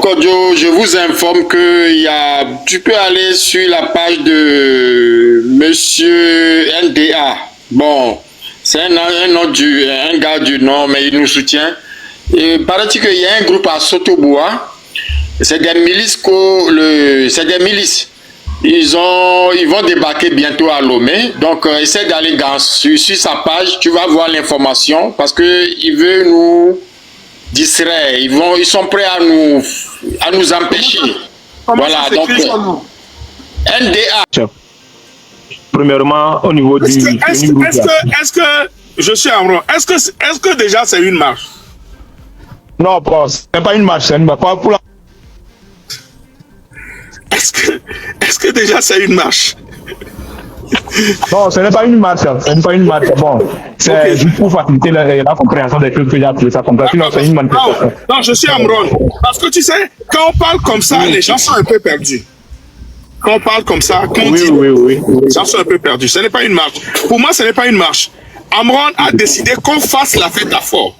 Kodjo, je vous informe que tu peux aller sur la page de Monsieur NDA. Bon, c'est un gars du Nord, mais il nous soutient. Et paraît-il qu'il y a un groupe à Sotoboa. C'est des milices. C'est des milices. Ils vont débarquer bientôt à Lomé. Donc, essaie d'aller sur sa page. Tu vas voir l'information parce qu'il veut nous distraire. Ils sont prêts à nous empêcher. Voilà, donc NDA. Premièrement, au niveau du... Est-ce que je suis en rond? Est-ce que déjà c'est une marche? Non, ce n'est pas une marche, c'est pas pour la... Est-ce que déjà c'est une marche? Non, ce n'est pas une marche, ce n'est pas une marche. Bon, c'est juste pour faciliter la compréhension des choses que j'ai appelé ça comme ça. Sinon, c'est une manifestation. Non, je suis en rond. Parce que tu sais, quand on parle comme ça, les gens sont un peu perdus. Quand on parle comme ça, quand on dit, les gens sont un peu perdus. Ce n'est pas une marche. Pour moi, ce n'est pas une marche. Amron a décidé qu'on fasse la fête à Fort.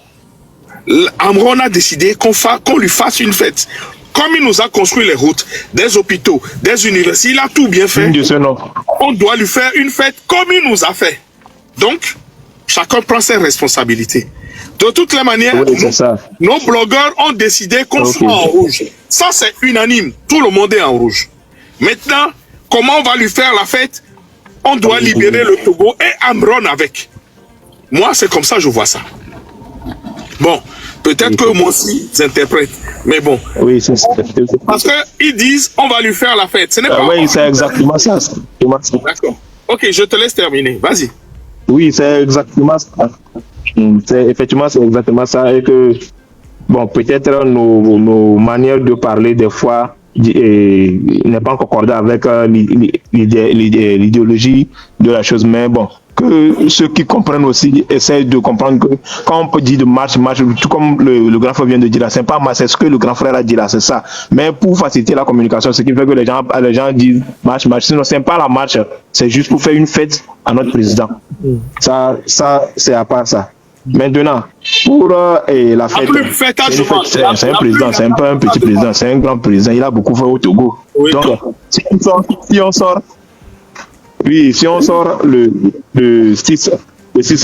Amron a décidé qu'on lui fasse une fête. Comme il nous a construit les routes, des hôpitaux, des universités, il a tout bien fait. On doit lui faire une fête comme il nous a fait. Donc, chacun prend ses responsabilités. De toutes les manières, nos blogueurs ont décidé qu'on soit en rouge. Ça, c'est unanime. Tout le monde est en rouge. Maintenant, comment on va lui faire la fête? On doit libérer le Togo et Amron avec. Moi, c'est comme ça que je vois ça. Bon, peut-être que moi aussi, j'interprète. Mais bon. Oui, c'est ça. Parce qu'ils disent, on va lui faire la fête. Ce n'est pas... Oui, c'est exactement ça. D'accord. Ok, je te laisse terminer. Vas-y. Oui, c'est exactement ça. Effectivement, c'est exactement ça. Et que, bon, peut-être nos manières de parler, des fois, n'est pas encore accordé avec l'idéologie de la chose, mais bon, que ceux qui comprennent aussi essayent de comprendre que quand on peut dire de marche, tout comme le grand frère vient de dire là, c'est pas marche, c'est ce que le grand frère a dit là, c'est ça. Mais pour faciliter la communication, ce qui fait que les gens disent marche, sinon c'est pas la marche, c'est juste pour faire une fête à notre président. Ça c'est à part ça. Maintenant, pour la fête, c'est un président, c'est pas un petit président, c'est un grand président, il a beaucoup fait au Togo. Oui. Donc, si on sort le 6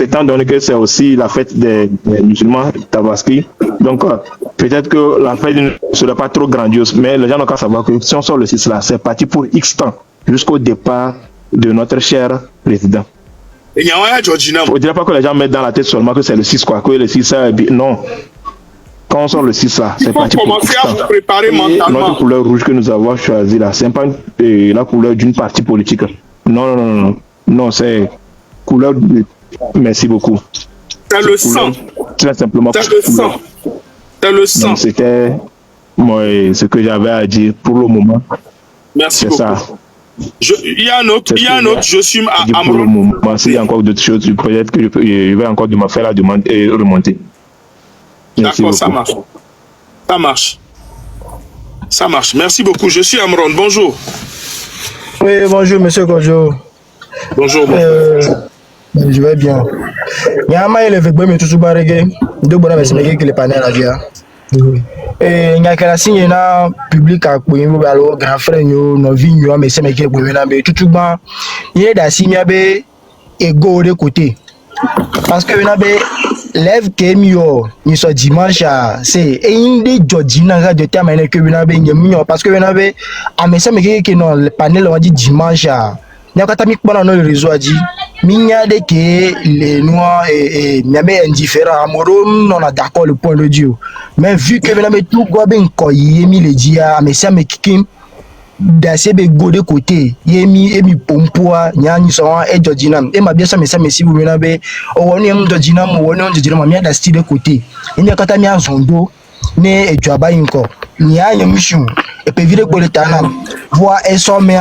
étant donné que c'est aussi la fête des musulmans tabaski, donc peut-être que la fête ne sera pas trop grandiose, mais les gens n'ont qu'à savoir que si on sort le 6 là, c'est parti pour X temps, jusqu'au départ de notre cher président. Il ne faudrait pas que les gens mettent dans la tête seulement que c'est le 6, quoi, que le 6, non. Quand on sort le 6 là, c'est parti pour commencer à vous préparer mentalement. Notre couleur rouge que nous avons choisie là, c'est pas la couleur d'une partie politique. Non, c'est couleur de... Merci beaucoup. C'est le sang. Très simplement. C'est le sang. C'était ce que j'avais à dire pour le moment. Merci beaucoup. C'est ça. Il y a un autre, je suis à pour le moment. S'il y a encore d'autres choses, peut-être que je vais encore me faire la demande et remonter. D'accord, ça marche. Ça marche. Merci beaucoup. Je suis Amron. Bonjour. Oui, bonjour, monsieur Kodjo. Bonjour. Je vais bien. Il y a un mail avec moi, mais tout ce barré. Deux bonnes avec les panels à dire. Il y a quelqu'un qui est public à Kouimou, alors grand frère, nos vignes, mais c'est mes qui est mais tout bon. Il y a des signes égaux de côté. Parce que vous avez lève Kémio, il soit dimanche, c'est un des Georgina de terminer que vous avez mis parce que vous avez un message qui est dans le panel, on dit dimanche. Il y a quand même pas dans le réseau a dit, il y a des que les noirs et il y a indifférents amoureux, on a d'accord le point de Dieu. Mais vu que vous avez tout quoi bien quoi, il est mis les dia, mais ça me qui d'assez go de côté yemi pompoa nyani so e Georginam e ma bien ça mais si vous n'avez on est Georginam on est Georginam mais da style de côté il y a kata mi azondo ne e joaba inko ni anya mission e pe vire ko le tana voix et sommet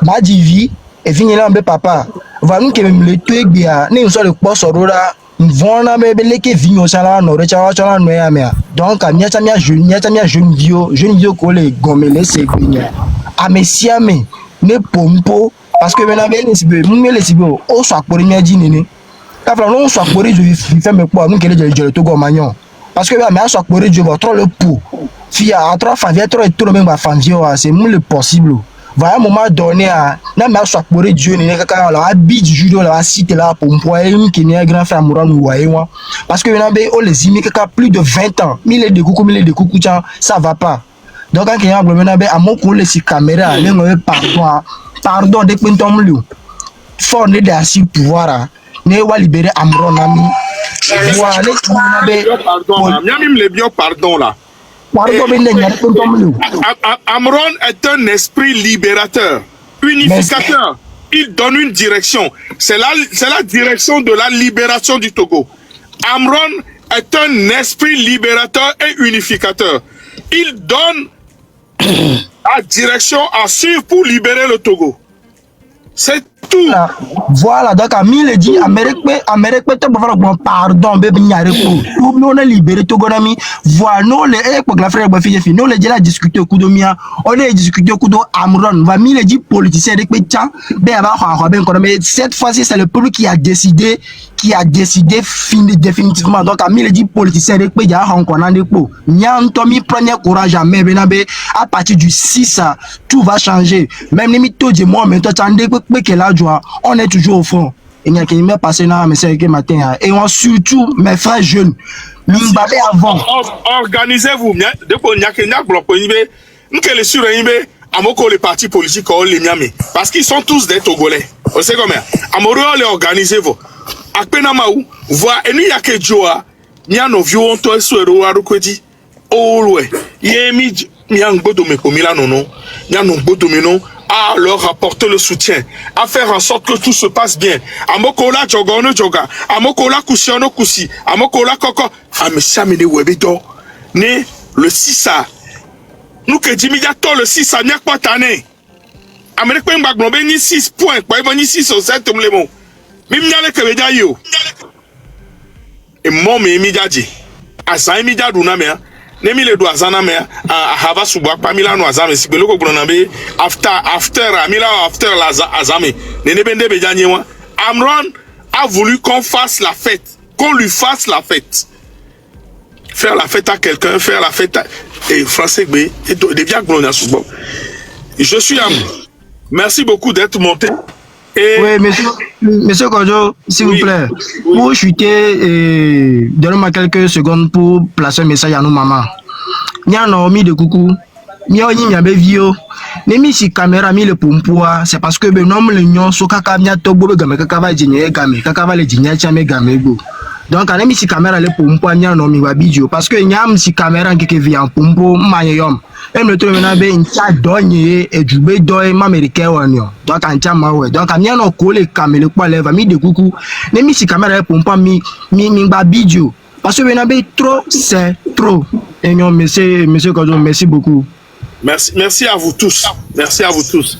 ma divi e vini là mbe papa va nous que même le tout bia ne so le po sorora vona me beleke vinyo sala no recha wa no ya me donc amia tamia jeune vieux ko le gomele se gbinya amesiame ne pompo parce que maintenant les sibe mu les sibe o so apori mi aji nini ka fla no so apori jo fi fe me po nu kele je to go manyon parce que me so apori jo bo trop le pou à 3 fois, viens trop et tout le même c'est le possible. Voilà, à un moment donné, na mais soit pour Dieu, ni kaka la habite du judo la cite là pour moi qui n'est grand frère Mourane Ouaye moi parce que on a les imi kaka plus de 20 ans, mille de coucou ça va pas. Donc quand il y a un problème à mon collègue si caméra, les pardon de pintom lu. Fort ne d'assis pouvoir ne wa libérer Amron ami. Voilà, les bio pardon là. Amron est un esprit libérateur, unificateur. Il donne une direction. C'est la direction de la libération du Togo. Amron est un esprit libérateur et unificateur. Il donne la direction à suivre pour libérer le Togo. C'est tout. Voilà, donc à mille dit Amérique peut te faire pardon, bébé Nyareko. Nous on a libéré Togo nami. Voilà, nous les la frère Bafi nous les déjà discuté au coup de mia. On a discuté au coup de Amron. Va mille dit politicien avec Pétain. Mais cette fois-ci c'est le peuple qui a décidé définitivement. Donc à mille dit politicien avec Pétain encore dans des pots. Nyantomi prenez courage à Mebenabe. À partir du 6 tout va changer. Même les mythos de moi mais toi on est toujours au front. Il y a qui m'a passé dans le matin. Et on surtout mes frères jeunes. L'Imbabé avant. Organisez-vous. Les partis politiques, parce qu'ils sont tous des Togolais. Vous savez comment? Amoro, les organisez-vous. Akpenamaou, voix, et nous y a que Joa, n'y a nos vieux, on toit sur le roi Rukwedi. Oh, ouais. Yémi, n'y a un beau domaine comme il a non, n'y a un beau domaine. À leur apporter le soutien, à faire en sorte que tout se passe bien. Amokola jogono joga, amokola kusiano kusi, amokola koko, ameshamine webedo. Né le 6 a. Nous que d'immédiatement le 6 a n'y a pas tanné. Amérique pas m'baglombe ni 6 points, pas ni 6 au 7 tumlemo. Mim nyale que vedia yo. Et mon me immédiati. Asa immédiatu na mea. Nemi le do azana me a hava subak pa mila no azame si beloko bronabe after la azame ne bende be janye wa. Amron a voulu qu'on fasse la fête, qu'on lui fasse la fête. Faire la fête à quelqu'un, faire la fête à et français be et de bien glona subak. Je suis Amron. Merci beaucoup d'être monté. Et oui, monsieur Kojo, s'il vous plaît, pour chuter, donnez-moi quelques secondes pour placer un message à nos mamans. N'y a un mis de coucou, n'y a un vieux, n'y mis si caméra mis le pompoa, c'est parce que ben nom le nyon, so kaka mia tobo game, kaka va dîner game, kaka va le dîner chame game go. Donc, on a mis si caméra le pompoa, n'y a un mi wabidio, parce que n'y a un si caméra qui vient pompo, mayom. Même le truc maintenant, il y a donné et du bédouin américain. Donc, on tient ma ouais. Donc, on a un collègue caméra quoi lève, mis de coucou. Ne mis si caméra pour pas mi babidio. Parce que maintenant, trop, c'est trop. Et non, monsieur Kojo, merci beaucoup. Merci à vous tous. Merci à vous tous.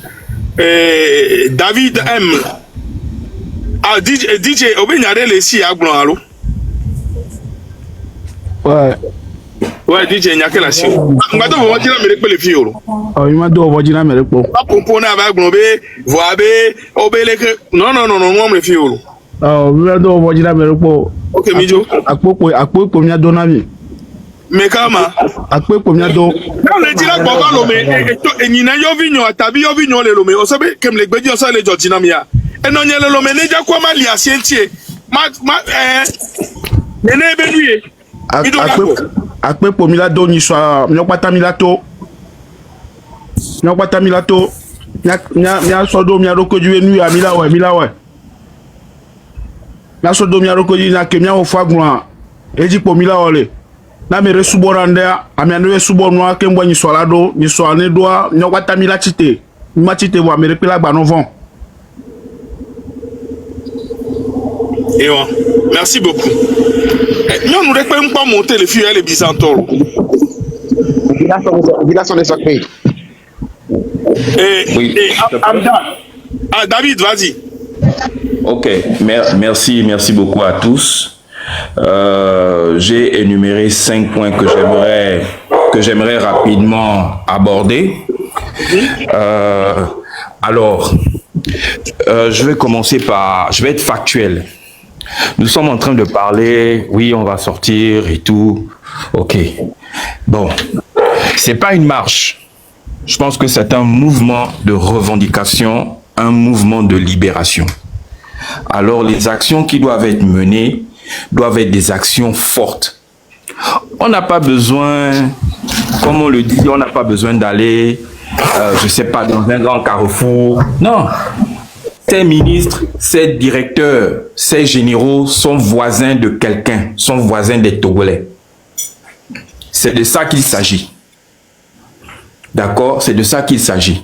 David M. Ah, DJ, Obenyare les à Blanc, ouais. Ouais, DJ, il y a quelle action? On va devoir dire les filles. Oh, il m'a dit, on va dire les filles. Pas pour avec Blobé, Voabé, Obélé. Non, les filles. Oh, il m'a dit, on va dire les filles. Ok, Midjo. À quoi pour m'y donner? Mais comment? À quoi pour m'y donner? On est dit là, Boba Lomé, et Nina Yovigno, Tabi Yovigno, les Lomé, on savait que les Bédios, ça, les Georginamia. Et non, il y a le Lomé, déjà quoi, mal, il y a Sientier. Néné Bénué. Akpe pour milado ni soit nyopata milato nya sodo mi aroko juwe nu ya milawe nya sodo mi aroko ji na kemia o fagwa eji po milawole na mere suborande amia no suborno akembo ni solado ni so ane doa nyopata milachite machite wa mere pela gba no vent. Et bon, merci beaucoup. Nous ne pouvons pas monter les filles et les Byzantins. Oui. David, vas-y. Ok, merci beaucoup à tous. J'ai énuméré 5 points que j'aimerais rapidement aborder. Alors, je vais commencer je vais être factuel. Nous sommes en train de parler, oui, on va sortir et tout. Ok. Bon. C'est pas une marche. Je pense que c'est un mouvement de revendication, un mouvement de libération. Alors les actions qui doivent être menées doivent être des actions fortes. On n'a pas besoin, comme on le dit, on n'a pas besoin d'aller, je sais pas, dans un grand carrefour. Non. Ces ministres, ces directeurs, ces généraux sont voisins de quelqu'un, sont voisins des Togolais. C'est de ça qu'il s'agit. D'accord? C'est de ça qu'il s'agit.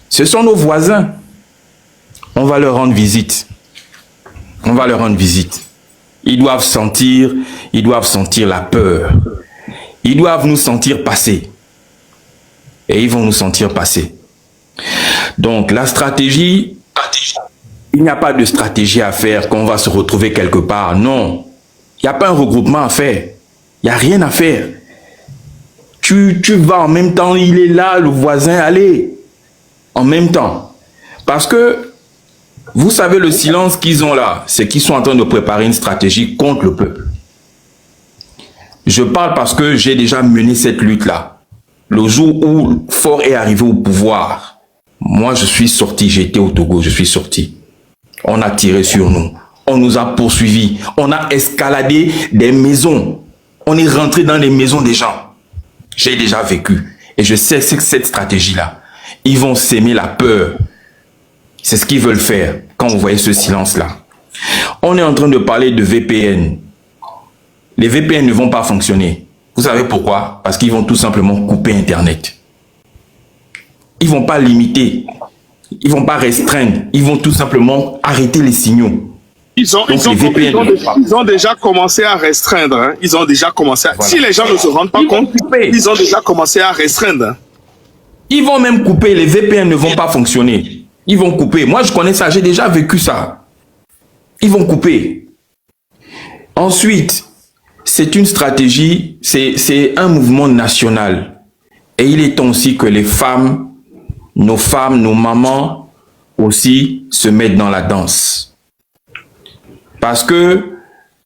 Ce sont nos voisins. On va leur rendre visite. On va leur rendre visite. Ils doivent sentir la peur. Ils doivent nous sentir passer. Et ils vont nous sentir passer. Donc, la stratégie, il n'y a pas de stratégie à faire qu'on va se retrouver quelque part. Non. Il n'y a pas un regroupement à faire. Il n'y a rien à faire. Tu vas en même temps, il est là, le voisin, allez. En même temps. Parce que, vous savez, le silence qu'ils ont là, c'est qu'ils sont en train de préparer une stratégie contre le peuple. Je parle parce que j'ai déjà mené cette lutte-là. Le jour où Faure est arrivé au pouvoir, moi je suis sorti, j'étais au Togo, je suis sorti. On a tiré sur nous, on nous a poursuivis, on a escaladé des maisons, on est rentré dans les maisons des gens. J'ai déjà vécu et je sais que cette stratégie-là, ils vont s'aimer la peur. C'est ce qu'ils veulent faire quand vous voyez ce silence-là. On est en train de parler de VPN. Les VPN ne vont pas fonctionner. Vous savez pourquoi? Parce qu'ils vont tout simplement couper Internet. Ils ne vont pas limiter. Ils ne vont pas restreindre. Ils vont tout simplement arrêter les signaux. Ils ont déjà commencé à restreindre. Hein. Ils ont déjà commencé à... Voilà. Si les gens ne se rendent pas compte, ils ont déjà commencé à restreindre. Hein. Ils vont même couper. Les VPN ne vont pas fonctionner. Ils vont couper. Moi, je connais ça. J'ai déjà vécu ça. Ils vont couper. Ensuite, c'est une stratégie, c'est un mouvement national. Et il est temps aussi que les femmes, nos mamans aussi se mettent dans la danse. Parce que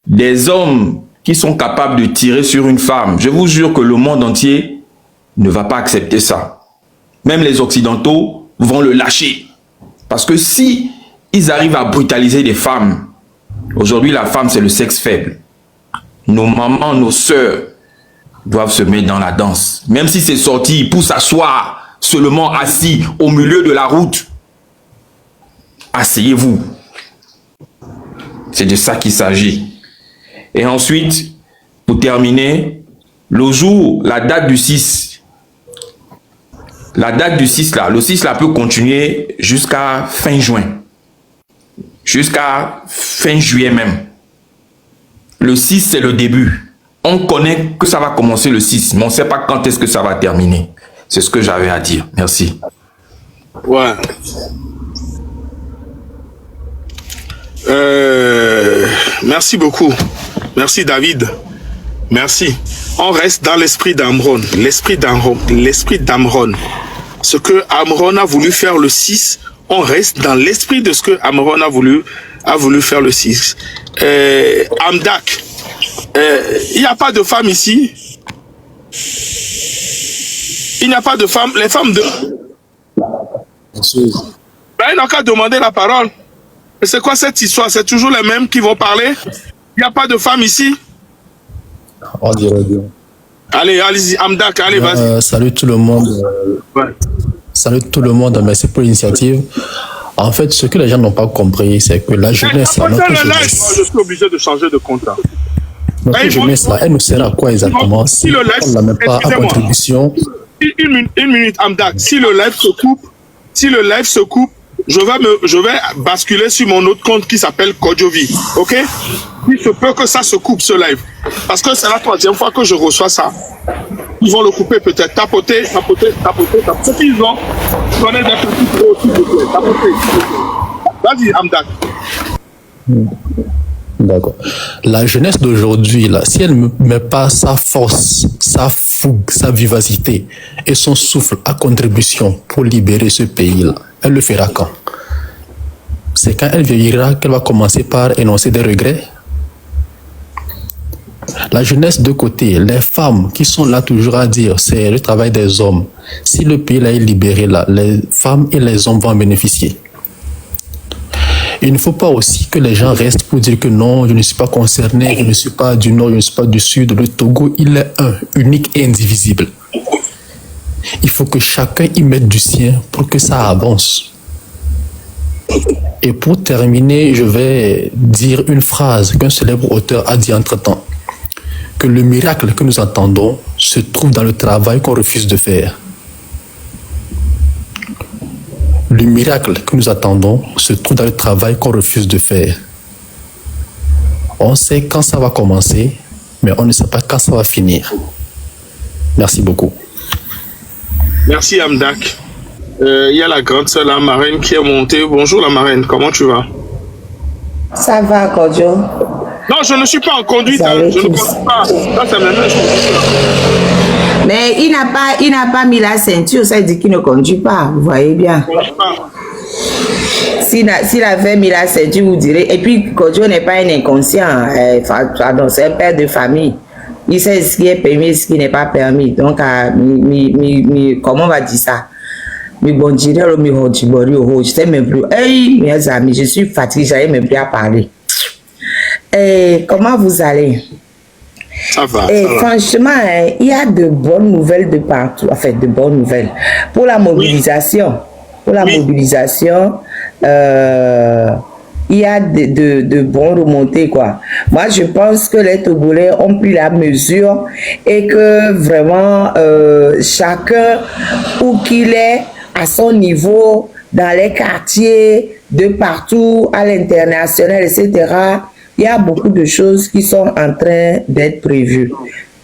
des hommes qui sont capables de tirer sur une femme, je vous jure que le monde entier ne va pas accepter ça. Même les Occidentaux vont le lâcher. Parce que si ils arrivent à brutaliser des femmes, aujourd'hui la femme c'est le sexe faible. Nos mamans, nos sœurs doivent se mettre dans la danse. Même si c'est sorti pour s'asseoir seulement assis au milieu de la route. Asseyez-vous. C'est de ça qu'il s'agit. Et ensuite, pour terminer, le jour, la date du 6. La date du 6 là, le 6 là peut continuer jusqu'à fin juin. Jusqu'à fin juillet même. Le 6 c'est le début. On connaît que ça va commencer le 6, mais on ne sait pas quand est-ce que ça va terminer. C'est ce que j'avais à dire. Merci. Ouais. Merci beaucoup. Merci David. Merci. On reste dans l'esprit d'Amron. L'esprit d'Amron. Ce que Amron a voulu faire le 6, on reste dans l'esprit de ce que Amron a voulu faire le 6. Amdak, il n'y a pas de femmes ici. Il n'y a pas de femmes. Les femmes de... Ben, ils n'ont qu'à demander la parole. Et c'est quoi cette histoire? C'est toujours les mêmes qui vont parler? Il n'y a pas de femmes ici? On dirait bien. Allez, allez-y, Amdak, allez, vas-y. Salut tout le monde. Salut tout le monde, merci pour l'initiative. En fait, ce que les gens n'ont pas compris, c'est que la jeunesse, notre jeunesse... Je suis obligé de changer de compte. Notre jeunesse, là, elle nous sert à quoi exactement si on ne la met pas en contribution? Une minute, Amdak. Si le live se coupe, je vais basculer sur mon autre compte qui s'appelle Kodjovi. Ok? Il se peut que ça se coupe ce live. Parce que c'est la troisième fois que je reçois ça. Ils vont le couper peut-être. Tapoter. Ce qu'ils ont, prenez des petits gros, s'il vous plaît. Tapoter. Vas-y, Amdak. D'accord. La jeunesse d'aujourd'hui, là, si elle ne met pas sa force, sa fougue, sa vivacité et son souffle à contribution pour libérer ce pays-là, elle le fera quand? C'est quand elle vieillira qu'elle va commencer par énoncer des regrets? La jeunesse de côté, les femmes qui sont là toujours à dire c'est le travail des hommes. Si le pays là est libéré là, les femmes et les hommes vont en bénéficier. Il ne faut pas aussi que les gens restent pour dire que non, je ne suis pas concerné, je ne suis pas du nord, je ne suis pas du sud. Le Togo, il est un, unique et indivisible. Il faut que chacun y mette du sien pour que ça avance. Et pour terminer, je vais dire une phrase qu'un célèbre auteur a dit entre-temps. Que le miracle que nous entendons se trouve dans le travail qu'on refuse de faire. Le miracle que nous attendons se trouve dans le travail qu'on refuse de faire. On sait quand ça va commencer, mais on ne sait pas quand ça va finir. Merci beaucoup. Merci Amdak. Il y a la grande sœur, la marraine, qui est montée. Bonjour la marraine, comment tu vas? Ça va, Kodjo? Non, je ne suis pas en conduite, hein. Je ne conduis pas. Ça, c'est maintenant je conduis. Mais il n'a pas mis la ceinture, ça veut dire qu'il ne conduit pas, vous voyez bien. S'il avait mis la ceinture, vous direz. Et puis, Kodjo n'est pas un inconscient, pardon, c'est un père de famille. Il sait ce qui est permis et ce qui n'est pas permis. Donc, comment on va dire ça? Je sais même plus. Hey, mes amis, je suis fatiguée, je n'arrive même plus à parler. Comment vous allez? Ça va. Franchement, il y a de bonnes nouvelles de partout. En fait, de bonnes nouvelles. Pour la mobilisation. Oui. Pour la mobilisation, il y a de bons remontées, quoi. Moi, je pense que les Togolais ont pris la mesure et que vraiment, chacun, où qu'il est, à son niveau, dans les quartiers, de partout, à l'international, etc., il y a beaucoup de choses qui sont en train d'être prévues.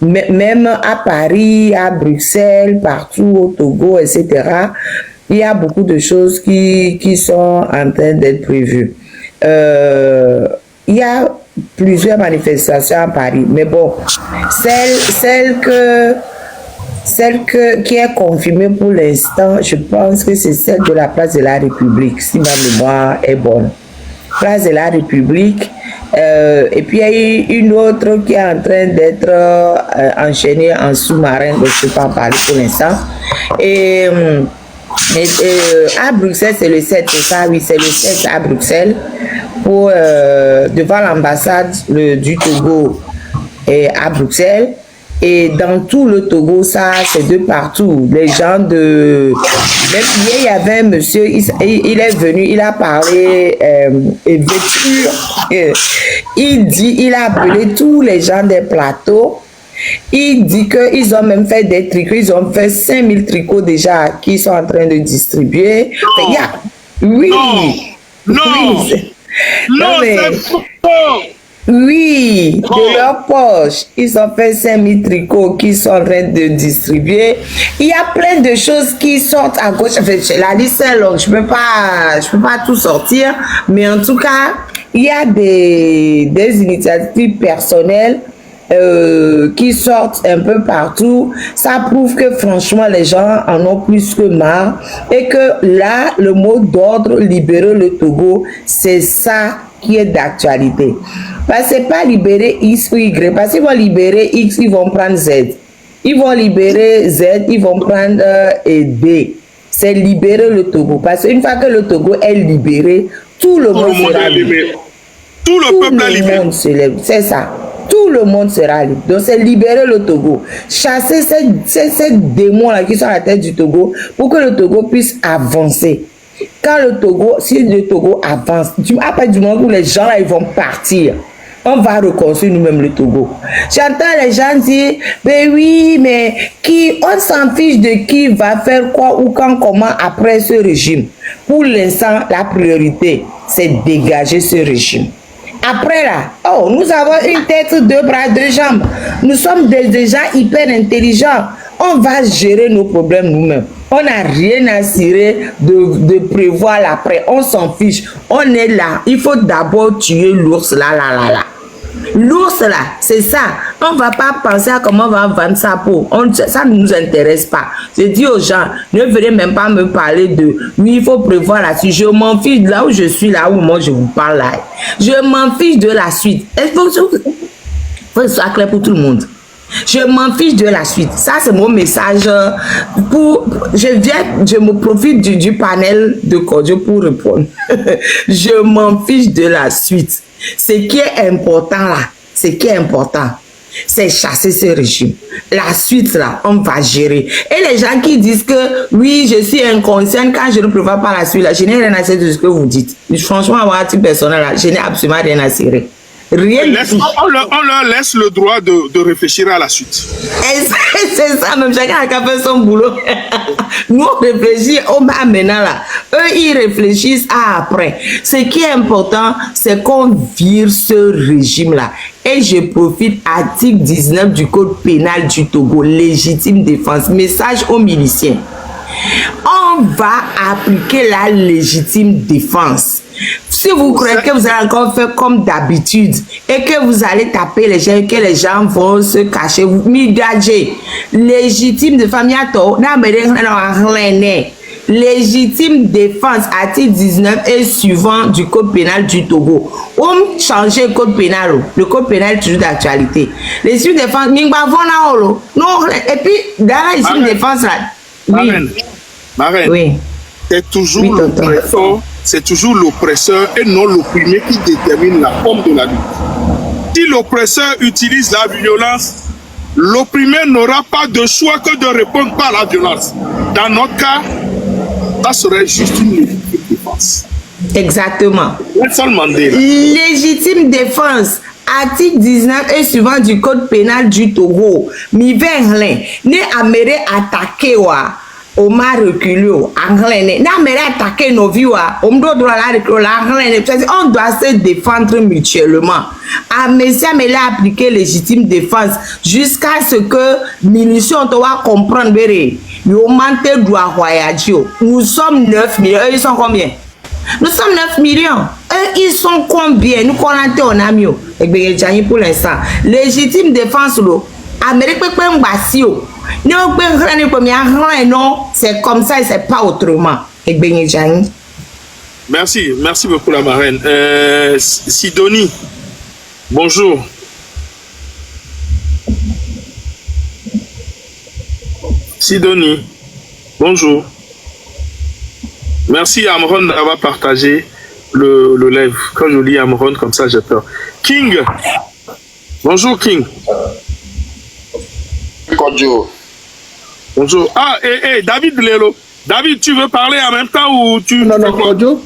Même à Paris, à Bruxelles, partout au Togo, etc., il y a beaucoup de choses qui sont en train d'être prévues. Il y a plusieurs manifestations à Paris, mais bon, celle qui est confirmée pour l'instant, je pense que c'est celle de la place de la République, si ma mémoire est bonne. Place de la République. Et puis il y a eu une autre qui est en train d'être enchaînée en sous-marin, donc je ne peux pas en parler pour l'instant. Et à Bruxelles, c'est le 7, c'est ça, oui, c'est le 7 à Bruxelles, pour, devant l'ambassade du Togo et à Bruxelles. Et dans tout le Togo, ça, c'est de partout. Les gens de... Même hier, il y avait un monsieur, il est venu, il a parlé vêture. Il a appelé tous les gens des plateaux. Il dit qu'ils ont même fait des tricots. Ils ont fait 5000 tricots déjà qu'ils sont en train de distribuer. Oui. Non, c'est faux. Oui, de leur poche. Ils ont fait 5000 tricots qu'ils sont en train de distribuer. Il y a plein de choses qui sortent à gauche. La liste est longue, je peux pas tout sortir. Mais en tout cas, il y a des initiatives personnelles qui sortent un peu partout. Ça prouve que franchement, les gens en ont plus que marre. Et que là, le mot d'ordre, libérer le Togo, c'est ça qui est d'actualité. Parce que c'est pas libérer X ou Y. Parce qu'ils vont libérer X, ils vont prendre Z. Ils vont libérer Z, ils vont prendre D. C'est libérer le Togo. Parce qu'une fois que le Togo est libéré, tout le monde sera libre. Tout le peuple est libéré. C'est ça. Tout le monde sera libre. Donc c'est libérer le Togo. Chasser ces démons-là qui sont à la tête du Togo pour que le Togo puisse avancer. Quand si le Togo avance, à partir du moment où les gens là, ils vont partir, on va reconstruire nous-mêmes le Togo. J'entends les gens dire, ben oui, mais on s'en fiche de qui va faire quoi ou quand, comment après ce régime. Pour l'instant, la priorité, c'est dégager ce régime. Après là, nous avons une tête, 2 bras, 2 jambes. Nous sommes des gens hyper intelligents. On va gérer nos problèmes nous-mêmes. On n'a rien à cirer de prévoir l'après. On s'en fiche. On est là. Il faut d'abord tuer l'ours là. L'ours là, c'est ça. On ne va pas penser à comment on va vendre sa peau. Ça ne nous intéresse pas. Je dis aux gens, ne venez même pas me parler de oui, il faut prévoir la suite. Je m'en fiche de là où je suis, là où moi je vous parle là. Je m'en fiche de la suite. Il faut que ce soit clair pour tout le monde. Je m'en fiche de la suite. Ça, c'est mon message. Je me profite du panel de Kodjo pour répondre. Je m'en fiche de la suite. Ce qui est important là, c'est chasser ce régime. La suite là, on va gérer. Et les gens qui disent que oui, je suis inconsciente quand je ne prévois pas la suite là, je n'ai rien à cirer de ce que vous dites. Franchement, moi, à titre personnel là, je n'ai absolument rien à cirer. Rien on leur laisse le droit de réfléchir à la suite. C'est ça, même chacun a fait son boulot. Nous, on réfléchit au maintenant là. Eux, ils réfléchissent à après. Ce qui est important, c'est qu'on vire ce régime-là. Et je profite, article 19 du Code pénal du Togo, légitime défense. Message aux miliciens. On va appliquer la légitime défense. Si vous croyez que vous allez encore faire comme d'habitude et que vous allez taper les gens et que les gens vont se cacher, vous m'igagez. Légitime défense, légitime défense, article 19 et suivant du Code pénal du Togo. On change le Code pénal. Le Code pénal est toujours d'actualité. Légitime défense, non, et puis dans la légitime défense là. Oui. Marraine, oui. C'est toujours l'oppresseur, c'est toujours l'oppresseur et non l'opprimé qui détermine la forme de la lutte. Si l'oppresseur utilise la violence, l'opprimé n'aura pas de choix que de répondre par la violence. Dans notre cas, ça serait juste une légitime défense. Exactement. Nelson Mandela. Légitime défense. Article 19 et suivant du Code pénal du Togo. Mi venglin. Ne amere attaquer wa. Omar reculé. Anglais. Ne amere attaquer nos vies wa. Omdo droit la reculé. Anglais. On doit se défendre mutuellement. A Messia me l'a appliqué légitime défense jusqu'à ce que munitions doit comprendre. Nous sommes 9 millions. Eux, ils sont combien? Nous sommes 9 millions. Eux, ils sont combien? Nous connaissons on a mieux. Et bien, pour l'instant. Légitime défense, Amérique peut pas m'basio. Non, c'est comme ça et c'est pas autrement. Et bien, merci beaucoup la marraine. Sidonie, bonjour. Sidonie, bonjour. Merci Amron d'avoir partagé le live. Quand je lis Amron comme ça, j'ai peur. King, bonjour King. Kodjo. Bonjour. Ah, David Lelo. David, tu veux parler en même temps ou tu... Non,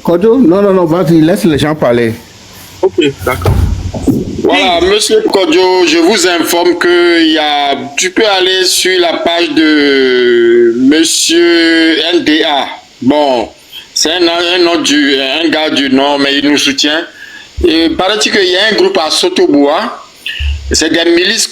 Kodjo, non, vas-y, laisse les gens parler. Ok, d'accord. Voilà, monsieur Kodjo, je vous informe que tu peux aller sur la page de monsieur NDA. Bon, c'est un gars du Nord, mais il nous soutient. Et paraît-il qu'il y a un groupe à Sotoboa. C'est des milices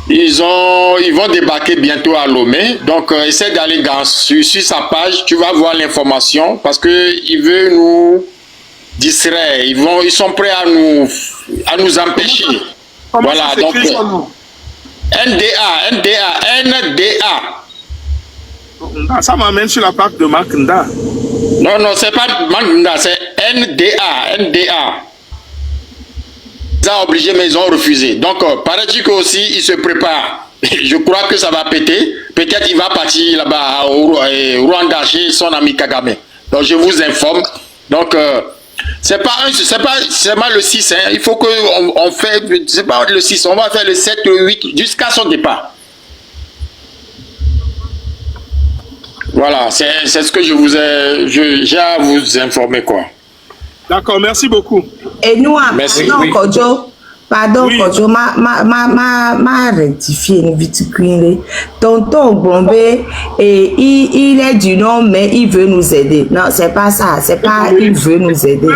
Ils vont débarquer bientôt à Lomé. Donc, essaie d'aller sur sa page. Tu vas voir l'information parce qu'il veut nous distraire. Ils sont prêts à nous empêcher. Voilà, donc NDA. Ça m'amène sur la page de Marc Nda. Non, c'est pas Marc Nda, c'est NDA. Ils ont obligé, mais ils ont refusé. Donc, paraît-il qu'aussi, ils se préparent. Je crois que ça va péter. Peut-être il va partir là-bas au Rwanda chez son ami Kagame. Donc, je vous informe. Donc, c'est pas seulement le 6. Hein. Il faut qu'on fait, c'est pas le 6, on va faire le 7, le 8, jusqu'à son départ. Voilà, c'est ce que j'ai à vous informer, quoi. D'accord, merci beaucoup. Et nous, pardon, oui. Kodjo, ma rectifié une vite. Tonton Bombe, et il est du nom, mais il veut nous aider. Non, c'est pas ça. C'est pas il veut nous aider.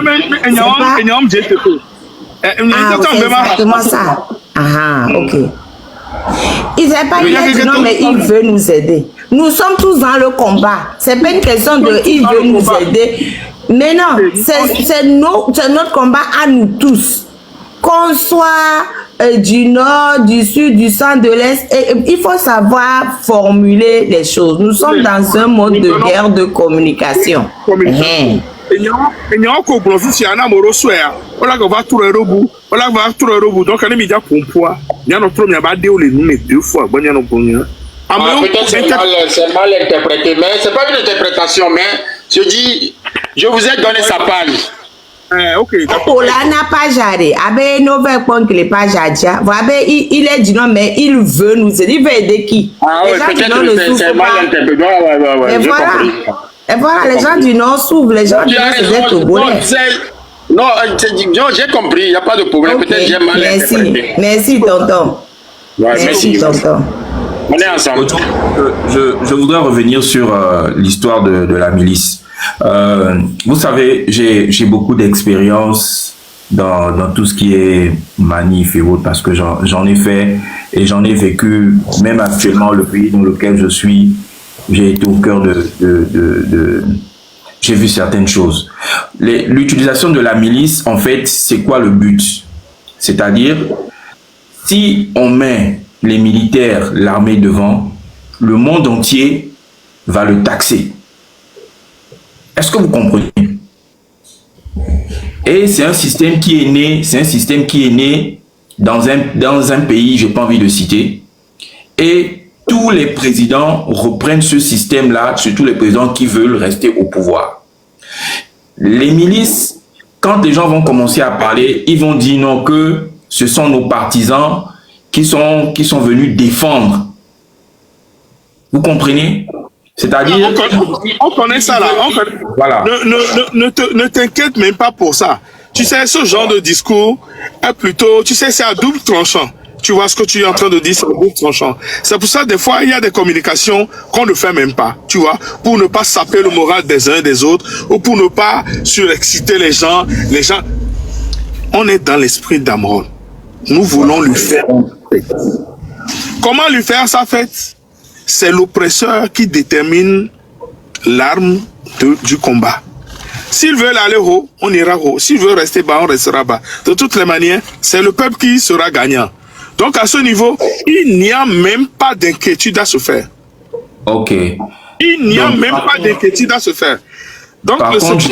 C'est exactement ça. Ah, ok. Il n'est pas il est du nom, mais il veut nous aider. Nous sommes tous dans le combat. C'est pas une question de il veut nous aider. Mais non, c'est notre combat à nous tous. Qu'on soit du nord, du sud, du centre, de l'est, il faut savoir formuler les choses. Nous sommes dans un mode de guerre de communication. Et n'y a encore bronze si ana moro soya. On a va tout le robot. On a va tout le robot. Donc on est mis à pompoa. Il y a notre premier badé ou les nous deux fois. Bon, il y a nos premiers. Peut-être c'est mal interprété, mais c'est pas une interprétation, mais je dis, je vous ai donné sa page. Ok, d'accord. Pour la n'a pas jaré. Avec nouvelle point que les pas jardia. Il est dit non, mais il veut nous aider. Il veut aider qui? Ah oui, peut-être c'est mal interprété. Ouais, j'ai compris. Et voilà, les gens du Nord s'ouvrent, les gens du Nord se mettent au bonnet. Non, j'ai compris, il n'y a pas de problème. Okay. Peut-être j'ai mal interprété. Merci, tonton. Ouais, merci, tonton. On est ensemble. Je voudrais revenir sur l'histoire de la milice. Vous savez, j'ai beaucoup d'expérience dans tout ce qui est manif et autres, parce que j'en ai fait et j'en ai vécu, même actuellement, le pays dans lequel je suis. J'ai été au cœur j'ai vu certaines choses. L'utilisation de la milice, en fait, c'est quoi le but? C'est-à-dire, si on met les militaires, l'armée devant, le monde entier va le taxer. Est-ce que vous comprenez? Et c'est un système qui est né, dans un pays, j'ai pas envie de citer, et tous les présidents reprennent ce système-là, surtout les présidents qui veulent rester au pouvoir. Les milices, quand les gens vont commencer à parler, ils vont dire non, que ce sont nos partisans qui sont venus défendre. Vous comprenez? C'est-à-dire... On connaît ça là. Voilà. Ne t'inquiète même pas pour ça. Tu sais, ce genre de discours est plutôt... Tu sais, c'est à double tranchant. Tu vois ce que tu es en train de dire, c'est à double tranchant. C'est pour ça, des fois, il y a des communications qu'on ne fait même pas. Tu vois, pour ne pas saper le moral des uns et des autres, ou pour ne pas surexciter les gens. On est dans l'esprit d'Amron. Nous voulons lui faire sa fête. Comment lui faire sa fête? C'est l'oppresseur qui détermine l'arme du combat. S'ils veulent aller haut, on ira haut. S'ils veulent rester bas, on restera bas. De toutes les manières, c'est le peuple qui sera gagnant. Donc à ce niveau, il n'y a même pas d'inquiétude à se faire. Ok. Il n'y a même pas d'inquiétude à se faire. Donc, par contre,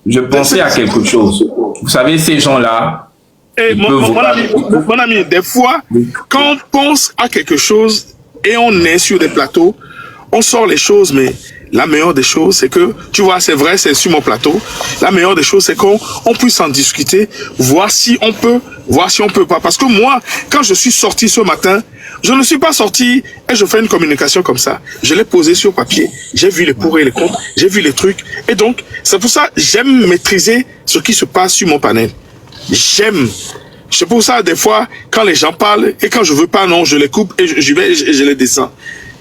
je pensais à quelque chose. Vous savez, ces gens-là... Mon ami, des fois, quand on pense à quelque chose et on est sur des plateaux, on sort les choses, mais la meilleure des choses, c'est que, tu vois, c'est vrai, c'est sur mon plateau, la meilleure des choses, c'est qu'on puisse en discuter, voir si on peut pas. Parce que moi, quand je suis sorti ce matin, je ne suis pas sorti et je fais une communication comme ça. Je l'ai posé sur papier, j'ai vu les pour et les contre, j'ai vu les trucs. Et donc, c'est pour ça que j'aime maîtriser ce qui se passe sur mon panel. J'aime. C'est pour ça, des fois, quand les gens parlent, et quand je veux pas, non, je les coupe et je les descends.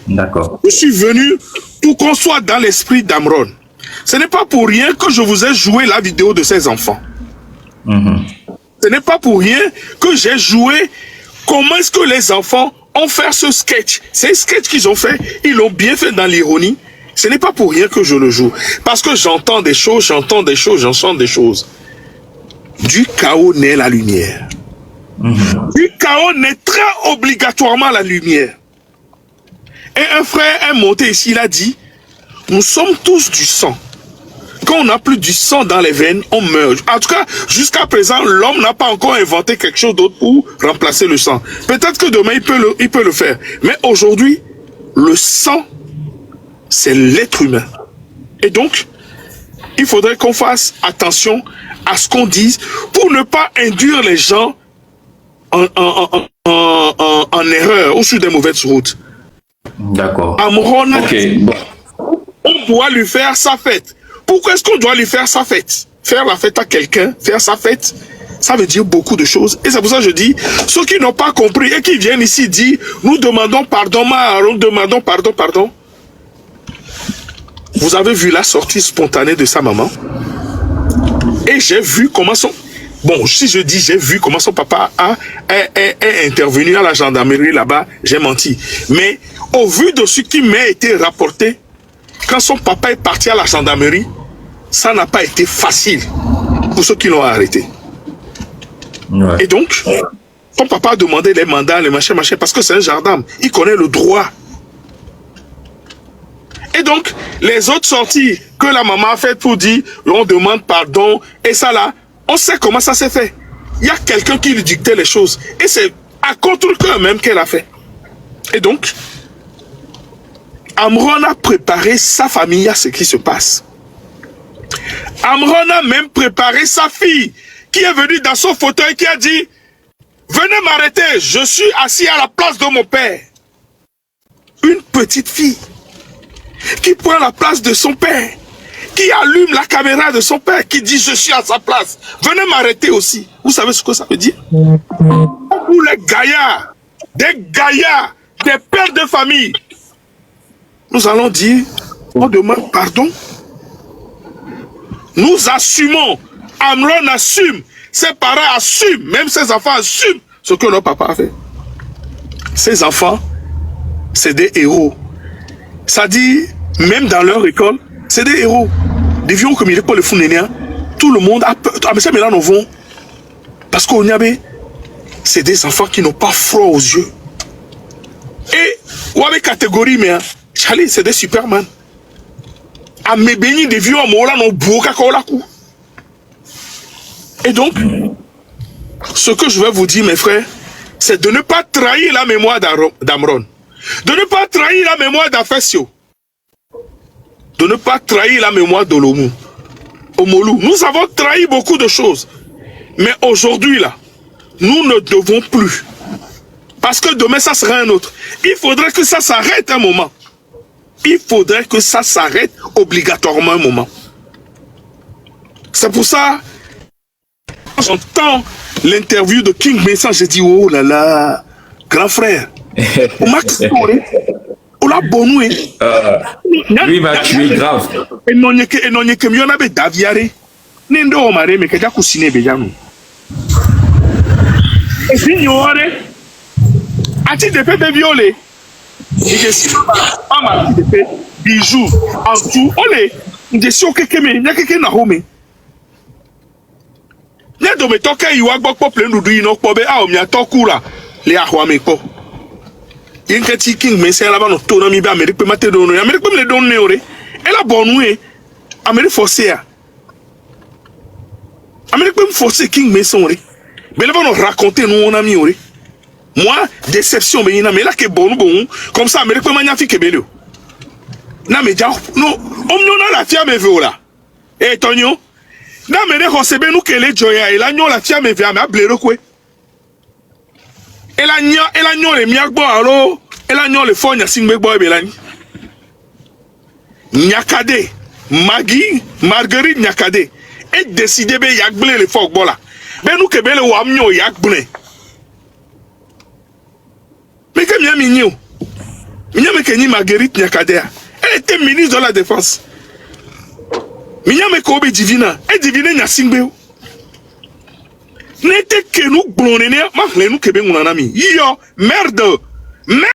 D'accord. Je suis venu pour qu'on soit dans l'esprit d'Amron. Ce n'est pas pour rien que je vous ai joué la vidéo de ces enfants. Ce n'est pas pour rien que j'ai joué comment est-ce que les enfants ont fait ce sketch. Ces sketchs qu'ils ont fait, ils l'ont bien fait dans l'ironie. Ce n'est pas pour rien que je le joue. Parce que j'entends des choses, j'entends des choses. Du chaos naît la lumière. Du chaos naît très obligatoirement la lumière. Et un frère est monté ici, il a dit, nous sommes tous du sang. Quand on n'a plus du sang dans les veines, on meurt. En tout cas, jusqu'à présent, l'homme n'a pas encore inventé quelque chose d'autre pour remplacer le sang. Peut-être que demain, il peut le faire. Mais aujourd'hui, le sang, c'est l'être humain. Et donc, il faudrait qu'on fasse attention à ce qu'on dise pour ne pas induire les gens en erreur ou sur des mauvaises routes. D'accord. Amron, okay. Bon. On doit lui faire sa fête. Pourquoi est-ce qu'on doit lui faire sa fête? Faire la fête à quelqu'un, faire sa fête, ça veut dire beaucoup de choses. Et c'est pour ça que je dis, ceux qui n'ont pas compris et qui viennent ici dire, nous demandons pardon, nous demandons pardon. Vous avez vu la sortie spontanée de sa maman? Et j'ai vu comment son... Bon, si je dis j'ai vu comment son papa est intervenu à la gendarmerie là-bas, j'ai menti. Mais au vu de ce qui m'a été rapporté, quand son papa est parti à la gendarmerie, ça n'a pas été facile pour ceux qui l'ont arrêté. Ouais. Et donc, ton papa a demandé les mandats, les machins, parce que c'est un gendarme. Il connaît le droit. Et donc, les autres sorties que la maman a faites pour dire, on demande pardon, et ça là, on sait comment ça s'est fait. Il y a quelqu'un qui lui dictait les choses. Et c'est à contre-cœur même qu'elle a fait. Et donc, Amron a préparé sa famille à ce qui se passe. Amron a même préparé sa fille, qui est venue dans son fauteuil, qui a dit, venez m'arrêter, je suis assis à la place de mon père. Une petite fille qui prend la place de son père, qui allume la caméra de son père, qui dit je suis à sa place, venez m'arrêter aussi. Vous savez ce que ça veut dire? Pour les gaillards, des pères de famille, nous allons dire, on demande pardon. Nous assumons, Amron assume, ses parents assument, même ses enfants assument ce que leur papa a fait. Ces enfants, c'est des héros. Ça dit, même dans leur école, c'est des héros. Des vieux comme il est pas le founénéen, tout le monde a peur. Ah, mais ça, mais là, nous vont. Parce qu'au Niabé, c'est des enfants qui n'ont pas froid aux yeux. Et, ou avec catégorie, mais, Charlie, c'est des Superman. À mes bénis, des vieux hommes, là, non, boka, Et donc, ce que je vais vous dire, mes frères, c'est de ne pas trahir la mémoire d'Amron. De ne pas trahir la mémoire d'Afesio. De ne pas trahir la mémoire d'Olomou. Omolou. Nous avons trahi beaucoup de choses. Mais aujourd'hui, là, nous ne devons plus. Parce que demain, ça sera un autre. Il faudrait que ça s'arrête un moment. Il faudrait que ça s'arrête obligatoirement un moment. C'est pour ça, quand j'entends l'interview de King Mesa, j'ai dit, oh là là, grand frère. On l'a bonoué. Lui va tuer grave. Et non, il y a que mieux n'avait d'aviare. Nendo o mare me kaja kusine bejanu. Et puis ignorer. A-t-il des faits de violer? Il dit pas mal de faits bijoux en tout. Olé. Il dit si o kekeme, il y a quelqu'un na home. Il y a de me toquer il y a beaucoup plein de douilles non pas ah on y a toku là les ahwame ko. Il y a un King mais c'est là-bas, notre ami Amérique peut mater donner. Amérique peut me le donner. Elle a bon oui. Amérique forcé. Amérique peut me forcer King Mason. Mais là, on va nous raconter, nous, on a mis. Moi, déception, mais là, que bon, comme ça, Amérique peut m'en faire que bello. Non, mais déjà, nous, on a la fière, mais voilà. Eh, Tonio, non, mais on sait bien, nous, que les joyeux, et là, nous, la fière, mais voilà, mais blaireau, quoi. Elle a les miagbo alors elle a les fonds singbe boy belani Nyakade Marguerite Nyakade et décidé be yakble les fonds bola ben nous que bele wamnyo yakble mais que miami nyo miami que ni Marguerite Nyakade elle était ministre de la défense miami ko be divina et divina nya singbe n'était que nous blonner, nous que ben on a mis. Yo, merde.